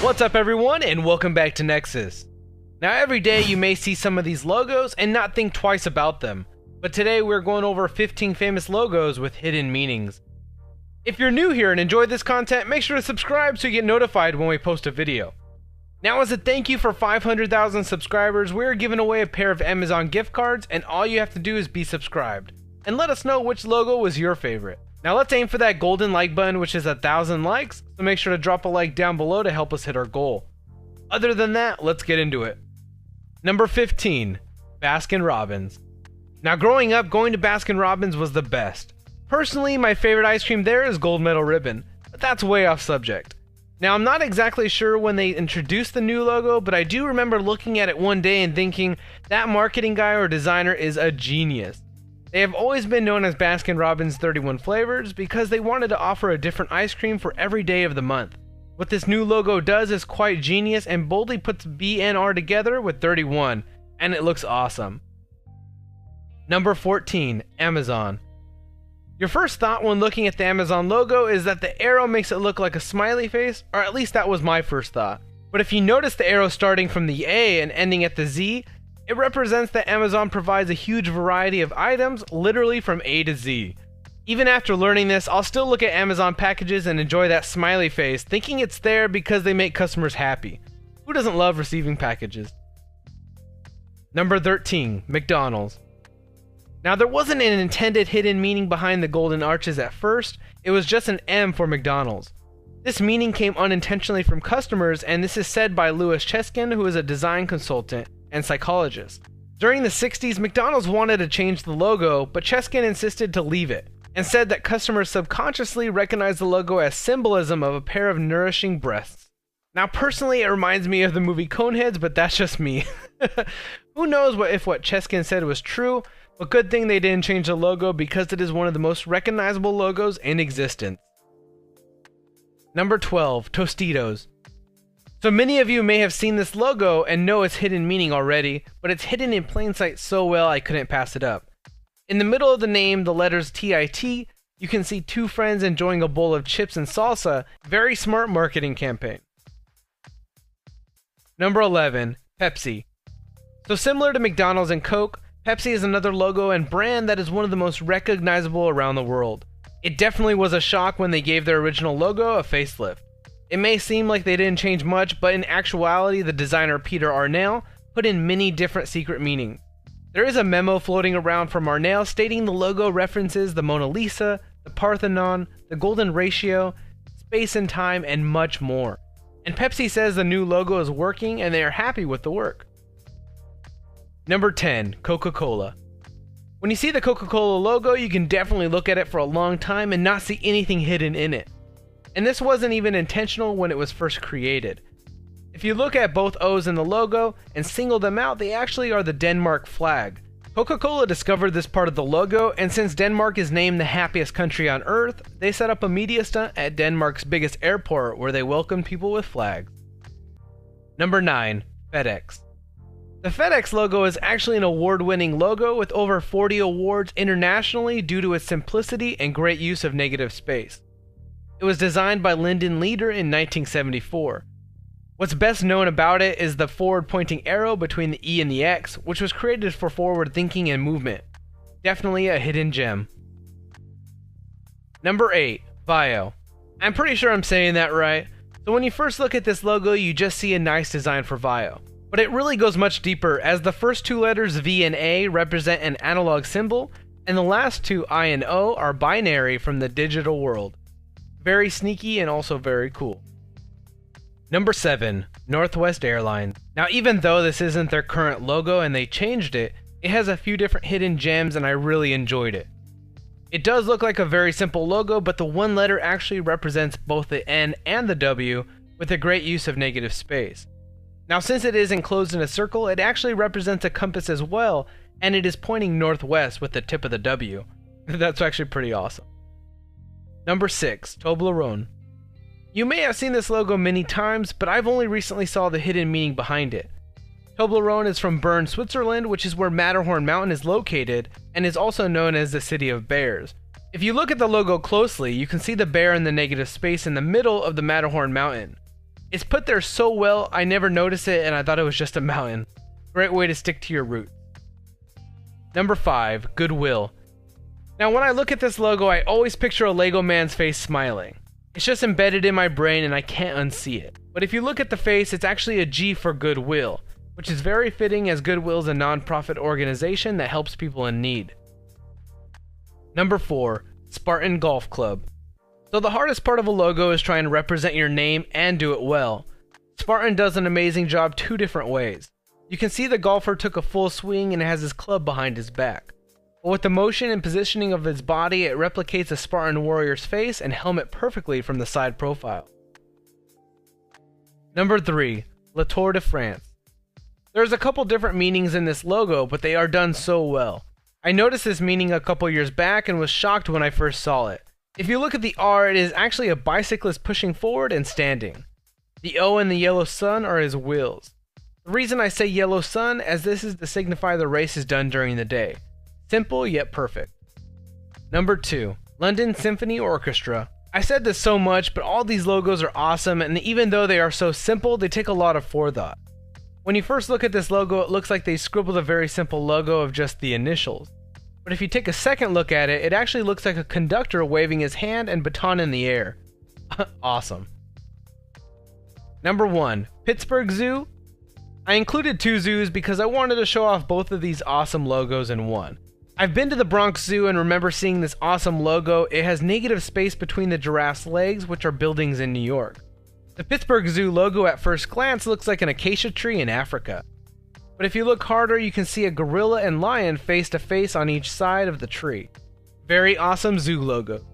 What's up everyone, and welcome back to Nexus. Now every day you may see some of these logos and not think twice about them, but today we're going over 15 famous logos with hidden meanings. If you're new here and enjoy this content, make sure to subscribe so you get notified when we post a video. Now as a thank you for 500,000 subscribers, we're giving away a pair of Amazon gift cards, and all you have to do is be subscribed. And let us know which logo was your favorite. Now let's aim for that golden like button, which is 1,000 likes, so make sure to drop a like down below to help us hit our goal. Other than that, let's get into it. Number 15, Baskin Robbins. Now growing up, going to Baskin Robbins was the best. Personally, my favorite ice cream there is Gold Medal Ribbon, but that's way off subject. Now I'm not exactly sure when they introduced the new logo, but I do remember looking at it one day and thinking, that marketing guy or designer is a genius. They have always been known as Baskin Robbins 31 flavors because they wanted to offer a different ice cream for every day of the month. What this new logo does is quite genius and boldly puts BNR together with 31, and it looks awesome. Number 14, Amazon. Your first thought when looking at the Amazon logo is that the arrow makes it look like a smiley face, or at least that was my first thought. But if you notice the arrow starting from the A and ending at the Z, it represents that Amazon provides a huge variety of items, literally from A to Z. Even after learning this, I'll still look at Amazon packages and enjoy that smiley face, thinking it's there because they make customers happy. Who doesn't love receiving packages? Number 13, McDonald's. Now there wasn't an intended hidden meaning behind the golden arches at first, it was just an M for McDonald's. This meaning came unintentionally from customers, and this is said by Louis Cheskin, who is a design consultant and psychologist. During the 60s, McDonald's wanted to change the logo, but Cheskin insisted to leave it, and said that customers subconsciously recognized the logo as symbolism of a pair of nourishing breasts. Now personally it reminds me of the movie Coneheads, but that's just me. Who knows if what Cheskin said was true, but good thing they didn't change the logo because it is one of the most recognizable logos in existence. Number 12, Tostitos. So many of you may have seen this logo and know its hidden meaning already, but it's hidden in plain sight so well I couldn't pass it up. In the middle of the name, the letters TIT, you can see two friends enjoying a bowl of chips and salsa. Very smart marketing campaign. Number 11, Pepsi. So similar to McDonald's and Coke, Pepsi is another logo and brand that is one of the most recognizable around the world. It definitely was a shock when they gave their original logo a facelift. It may seem like they didn't change much, but in actuality the designer Peter Arnell put in many different secret meanings. There is a memo floating around from Arnell stating the logo references the Mona Lisa, the Parthenon, the Golden Ratio, space and time, and much more. And Pepsi says the new logo is working and they are happy with the work. Number 10, Coca-Cola. When you see the Coca-Cola logo, you can definitely look at it for a long time and not see anything hidden in it. And this wasn't even intentional when it was first created. If you look at both O's in the logo and single them out, they actually are the Denmark flag. Coca-Cola discovered this part of the logo, and since Denmark is named the happiest country on earth, they set up a media stunt at Denmark's biggest airport where they welcomed people with flags. Number 9, FedEx. The FedEx logo is actually an award-winning logo with over 40 awards internationally due to its simplicity and great use of negative space. It was designed by Lyndon Leader in 1974. What's best known about it is the forward-pointing arrow between the E and the X, which was created for forward thinking and movement. Definitely a hidden gem. Number 8, Vio. I'm pretty sure I'm saying that right. So when you first look at this logo, you just see a nice design for Vio. But it really goes much deeper, as the first two letters V and A represent an analog symbol, and the last two I and O are binary from the digital world. Very sneaky and also very cool. Number 7, Northwest Airlines. Now even though this isn't their current logo and they changed it, it has a few different hidden gems and I really enjoyed it. It does look like a very simple logo, but the one letter actually represents both the N and the W with a great use of negative space. Now since it is enclosed in a circle, it actually represents a compass as well, and it is pointing northwest with the tip of the W. That's actually pretty awesome. Number 6, Toblerone. You may have seen this logo many times, but I've only recently saw the hidden meaning behind it. Toblerone is from Bern, Switzerland, which is where Matterhorn Mountain is located, and is also known as the City of Bears. If you look at the logo closely, you can see the bear in the negative space in the middle of the Matterhorn Mountain. It's put there so well, I never noticed it and I thought it was just a mountain. Great way to stick to your roots. Number 5, Goodwill. Now when I look at this logo, I always picture a Lego man's face smiling. It's just embedded in my brain and I can't unsee it. But if you look at the face, it's actually a G for Goodwill, which is very fitting as Goodwill is a non-profit organization that helps people in need. Number 4, Spartan Golf Club. So the hardest part of a logo is trying to represent your name and do it well. Spartan does an amazing job 2 different ways. You can see the golfer took a full swing and has his club behind his back. But with the motion and positioning of his body, it replicates a Spartan warrior's face and helmet perfectly from the side profile. Number 3, Le Tour de France. There's a couple different meanings in this logo, but they are done so well. I noticed this meaning a couple years back and was shocked when I first saw it. If you look at the R, it is actually a bicyclist pushing forward and standing. The O and the yellow sun are his wheels. The reason I say yellow sun, as this is to signify the race is done during the day. Simple yet perfect. Number 2, London Symphony Orchestra. I said this so much, but all these logos are awesome, and even though they are so simple, they take a lot of forethought. When you first look at this logo, it looks like they scribbled a very simple logo of just the initials. But if you take a second look at it, it actually looks like a conductor waving his hand and baton in the air. Awesome. Number 1, Pittsburgh Zoo. I included 2 zoos because I wanted to show off both of these awesome logos in one. I've been to the Bronx Zoo and remember seeing this awesome logo. It has negative space between the giraffe's legs, which are buildings in New York. The Pittsburgh Zoo logo at first glance looks like an acacia tree in Africa. But if you look harder, you can see a gorilla and lion face to face on each side of the tree. Very awesome zoo logo.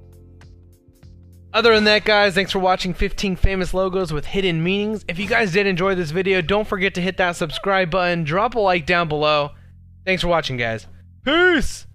Other than that, guys, thanks for watching 15 famous logos with hidden meanings. If you guys did enjoy this video, don't forget to hit that subscribe button, drop a like down below. Thanks for watching, guys. Peace!